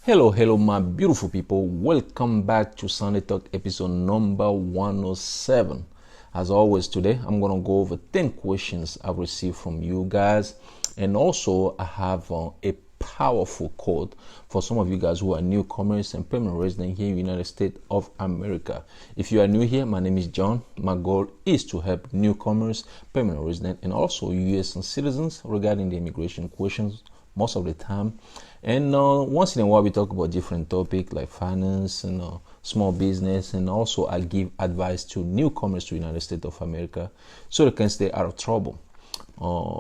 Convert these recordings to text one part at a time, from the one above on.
Hello, my beautiful people. Welcome back to Sunday Talk episode number 107. As always, today I'm going to go over 10 questions I've received from you guys. And also, I have a powerful quote for some of you guys who are newcomers and permanent residents here in the United States of America. If you are new here, my name is John. My goal is to help newcomers, permanent residents, and also U.S. citizens regarding the immigration questions most of the time. And once in a while we talk about different topics like finance and small business, and also I give advice to newcomers to the United States of America so they can stay out of trouble.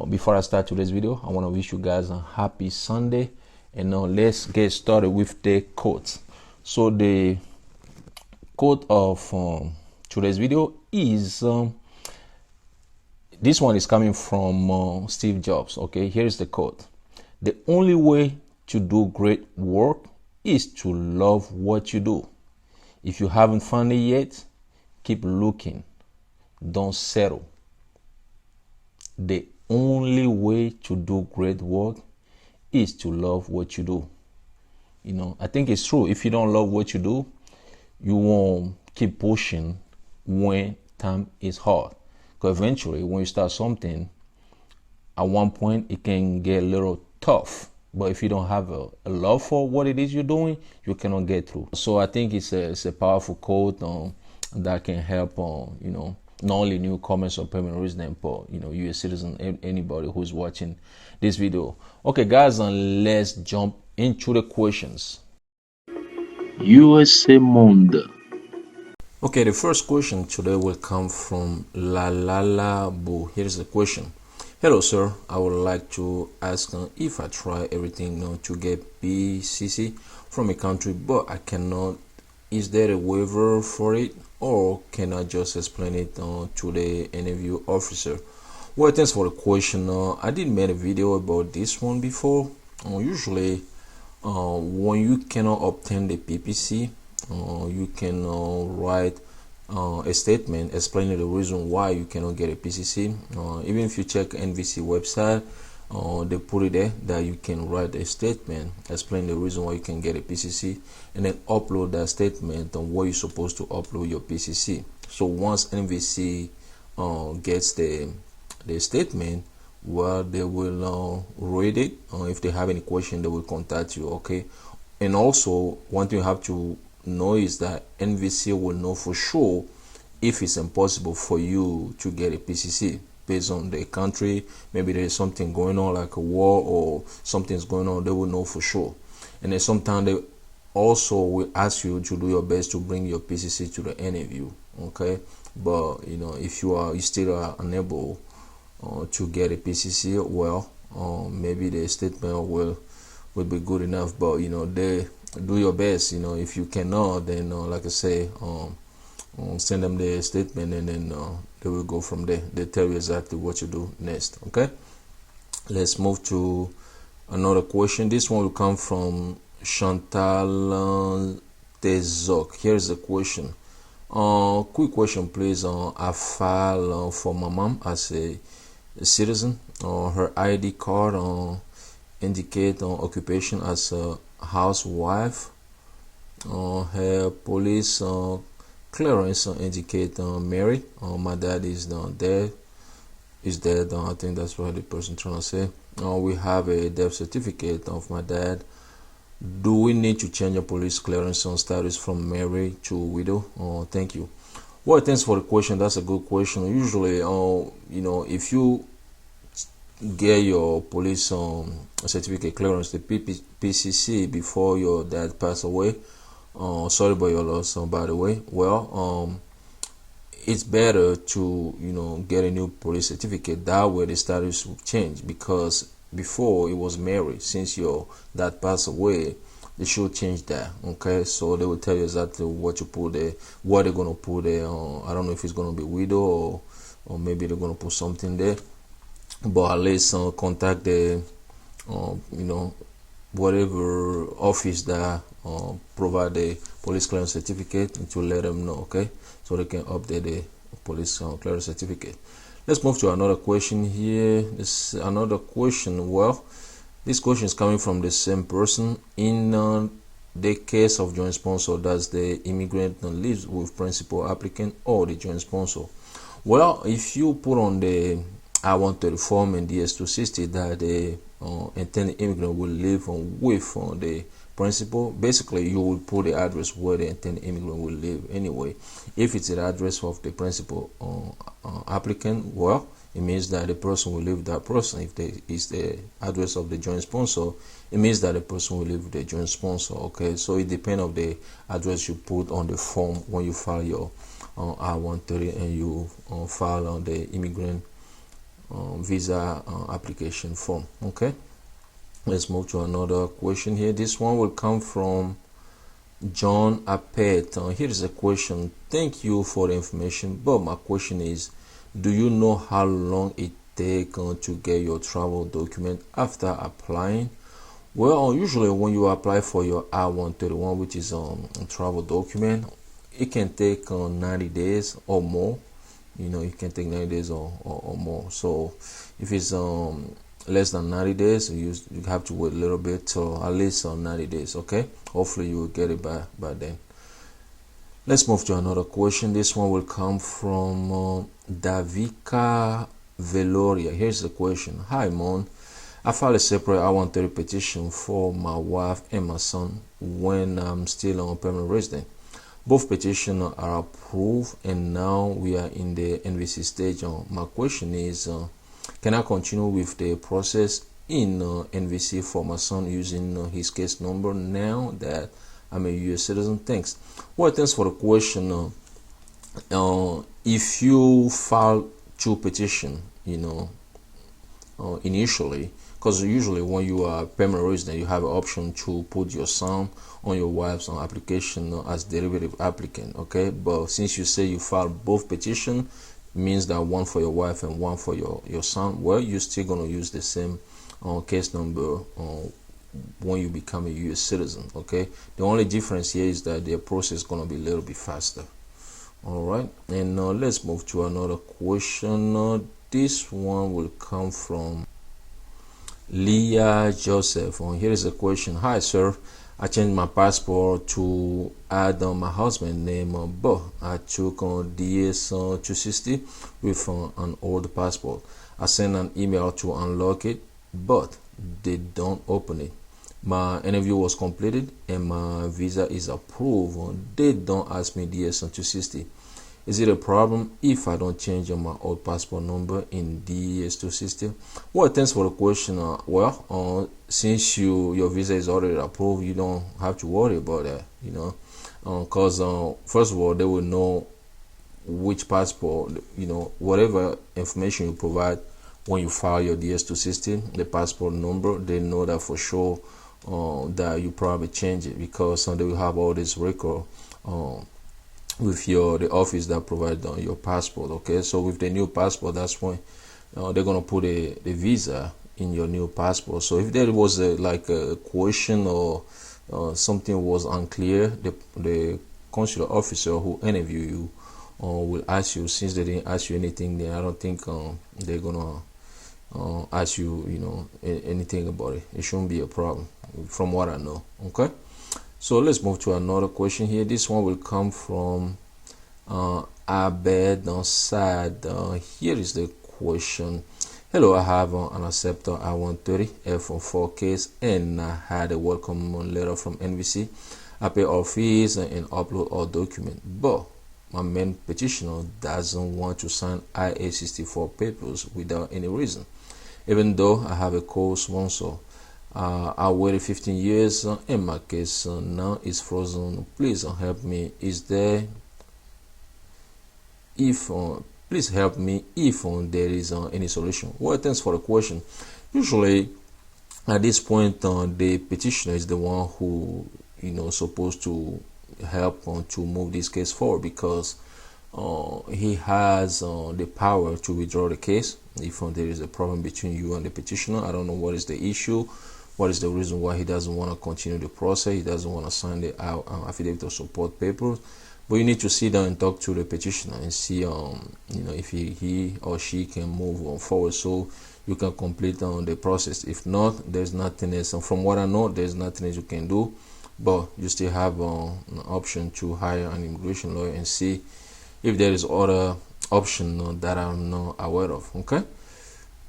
Before I start today's video, I want to wish you guys a happy Sunday, and now let's get started with the quotes. So the quote of today's video is this one is coming from Steve Jobs. Okay, here's the quote: "The only way to do great work is to love what you do. If you haven't found it yet, keep looking. Don't settle." The only way to do great work is to love what you do. You know, I think it's true. If you don't love what you do, you won't keep pushing when time is hard. Because eventually, when you start something, at one point it can get a little tough. But if you don't have a love for what it is you're doing, you cannot get through. So I think it's a powerful quote that can help, not only newcomers or permanent resident, but, U.S. citizen, anybody who's watching this video. Okay, guys, and let's jump into the questions. USA Monde. Okay, the first question today will come from La Boo. Here's the question. "Hello, sir. I would like to ask if I try everything to get PCC from a country, but I cannot. Is there a waiver for it, or can I just explain it to the interview officer?" Well, thanks for the question. I did make a video about this one before. Usually, when you cannot obtain the PPC, you can write a statement explaining the reason why you cannot get a PCC. Even if you check NVC website, they put it there that you can write a statement explaining the reason why you can get a PCC, and then upload that statement on where you're supposed to upload your PCC. So once NVC gets the statement, well, they will read it. If they have any question, they will contact you. Okay, and also one thing you have to know is that NVC will know for sure if it's impossible for you to get a PCC based on the country. Maybe there's something going on like a war or something's going on, they will know for sure. And then sometimes they also will ask you to do your best to bring your PCC to the interview. Okay, but if you still are unable to get a PCC, well, maybe the statement will be good enough, but they do your best. If you cannot, then like I say, send them the statement, and then they will go from there. They tell you exactly what to do next. Okay, let's move to another question. This one will come from Chantal Tezok. Here's the question. Quick question, please. I file for my mom as a citizen. Her ID card indicate occupation as a housewife. Her police clearance indicate married. My dad is dead. I think that's what the person trying to say. We have a death certificate of my dad. Do we need to change a police clearance on status from married to widow? Thank you. Well, thanks for the question. That's a good question. Usually, if you get your police certificate clearance, the PCC, before your dad passed away, sorry about your loss, by the way. Well, it's better to get a new police certificate. That way the status will change, because before it was married. Since your dad passed away, they should change that. Okay, so they will tell you exactly what you put there, what they're gonna put there. I don't know if it's gonna be widow or maybe they're gonna put something there, but at least contact the whatever office that provide the police clearance certificate, and to let them know. Okay, so they can update the police clearance certificate. Let's move to another question here. This another question. Well, this question is coming from the same person. In the case of joint sponsor, does the immigrant lives with principal applicant or the joint sponsor? Well, if you put on the I-130 form and DS-260 that the intended immigrant will live with the principal, basically you will put the address where the intended immigrant will live anyway. If it's the address of the principal applicant, well, it means that the person will live with that person. If it's the address of the joint sponsor, it means that the person will live with the joint sponsor. Okay, so it depends on the address you put on the form when you file your I-130 and you file on the immigrant visa application form. Okay, let's move to another question here. This one will come from John Appet. Here is a question. Thank you for the information, but my question is, do you know how long it takes to get your travel document after applying? Well, usually when you apply for your I-131, which is a travel document, it can take 90 days or more. You know, it can take 90 days or more. So if it's less than 90 days, you have to wait a little bit till at least 90 days. Okay, hopefully you will get it by then. Let's move to another question. This one will come from Davika Veloria. Here's the question. Hi, Mon. I filed a separate I-130 petition for my wife and my son when I'm still on permanent resident. Both petitions are approved and now we are in the NVC stage. My question is, can I continue with the process in NVC for my son using his case number now that I'm a U.S. citizen? Thanks. Well, thanks for the question. If you file two petitions, initially, because usually when you are permanent resident, you have an option to put your son on your wife's application as derivative applicant. Okay, but since you say you filed both petitions, means that one for your wife and one for your son, well, you're still going to use the same case number when you become a U.S. citizen. Okay, the only difference here is that the process is going to be a little bit faster. All right, and let's move to another question. This one will come from Leah Joseph. Here is a question. Hi, sir. I changed my passport to add my husband's name, but I took DS-260 with an old passport. I sent an email to unlock it, but they don't open it. My interview was completed and my visa is approved. They don't ask me DS-260. Is it a problem if I don't change my old passport number in DS-260? Well, thanks for the question. Since your visa is already approved, you don't have to worry about that, because first of all, they will know which passport, whatever information you provide when you file your DS-260, the passport number, they know that for sure that you probably change it, because they will have all this record with the office that provide your passport. Okay, so with the new passport, that's when they're gonna put the visa in your new passport. So if there was a question or something was unclear, the consular officer who interview you will ask you. Since they didn't ask you anything, then I don't think they're gonna ask you anything about it. It shouldn't be a problem from what I know. Okay, so let's move to another question here. This one will come from Abed Sad. Here is the question. Hello, I have an acceptor I-130 F4 case and I had a welcome letter from NVC. I pay all fees and upload all documents, but my main petitioner doesn't want to sign IA-64 papers without any reason, even though I have a co-sponsor. I waited 15 years and my case now is frozen. Please help me. Please help me if there is any solution. Well, thanks for the question. Usually, at this point, the petitioner is the one who supposed to help to move this case forward, because he has the power to withdraw the case if there is a problem between you and the petitioner. I don't know what is the issue. What is the reason why he doesn't want to continue the process? He doesn't want to sign the affidavit of support papers. But you need to sit down and talk to the petitioner and see, if he or she can move forward, so you can complete the process. If not, there's nothing else. And from what I know, there's nothing else you can do. but you still have an option to hire an immigration lawyer and see if there is other option that I'm not aware of. Okay,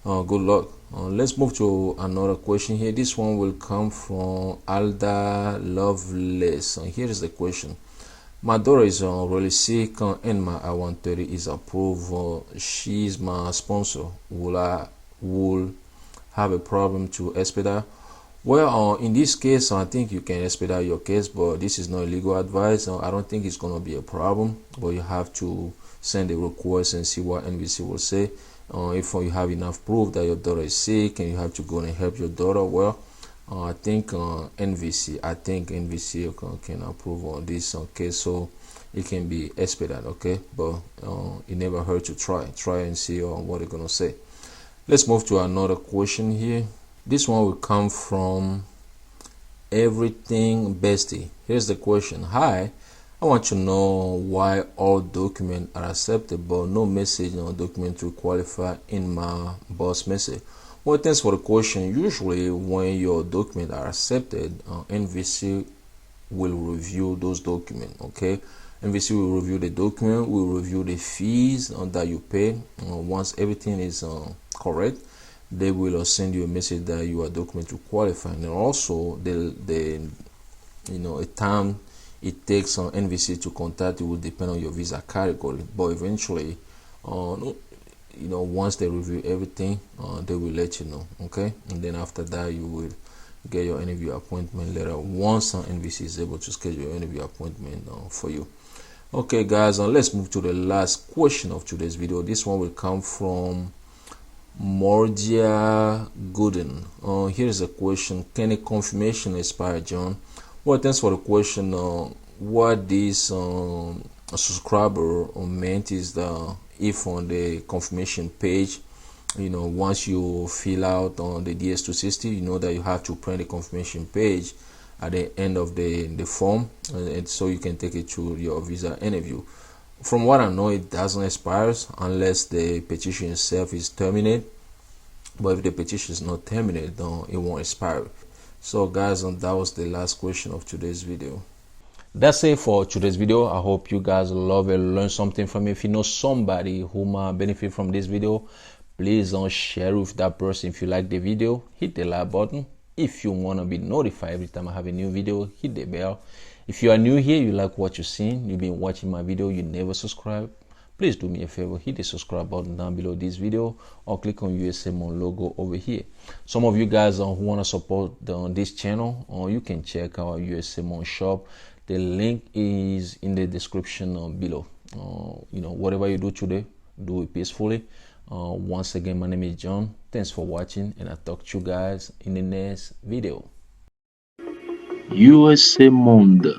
good luck. Let's move to another question here. This one will come from Alda Loveless. Here is the question. My daughter is really sick and my I-130 is approved. She's my sponsor. Will have a problem to expedite? Well, in this case, I think you can expedite your case, but this is not legal advice. I don't think it's going to be a problem, but you have to send a request and see what NVC will say. If you have enough proof that your daughter is sick and you have to go and help your daughter, well, I think NVC can approve on this case, so it can be expedited. Okay, but it never hurt to try and see what they're gonna say. Let's move to another question here. This one will come from Everything Bestie. Here's the question. Hi, I want to know why all documents are accepted but no message or document to qualify in my boss message. Well, thanks for the question. Usually when your documents are accepted, NVC will review those documents. Okay, NVC will review the document, will review the fees that you pay. Once everything is correct, they will send you a message that you are document to qualify. And also the a time it takes on NVC to contact you will depend on your visa category, but eventually once they review everything, they will let you know. Okay, and then after that you will get your interview appointment letter once NVC is able to schedule your interview appointment for you. Okay guys, let's move to the last question of today's video. This one will come from Mordia Gooden. Here's a question. Can a confirmation expire, John? Well, thanks for the question. What this subscriber meant is that if on the confirmation page, once you fill out on the DS260, you know that you have to print the confirmation page at the end of the form, and so you can take it to your visa interview. From what I know, it doesn't expire unless the petition itself is terminated, but if the petition is not terminated, then it won't expire. So guys, that was the last question of today's video. That's it for today's video. I hope you guys love and learn something from it. If you know somebody who might benefit from this video, please don't share with that person. If you like the video, hit the like button. If you want to be notified every time I have a new video, hit the bell. If you are new here, you like what you're seeing, you've been watching my video, you never subscribe, please do me a favor, hit the subscribe button down below this video or click on USMon logo over here. Some of you guys who want to support this channel, you can check our USMon shop. The link is in the description below. Whatever you do today, do it peacefully. Once again, my name is John. Thanks for watching, and I'll talk to you guys in the next video. USA Monde.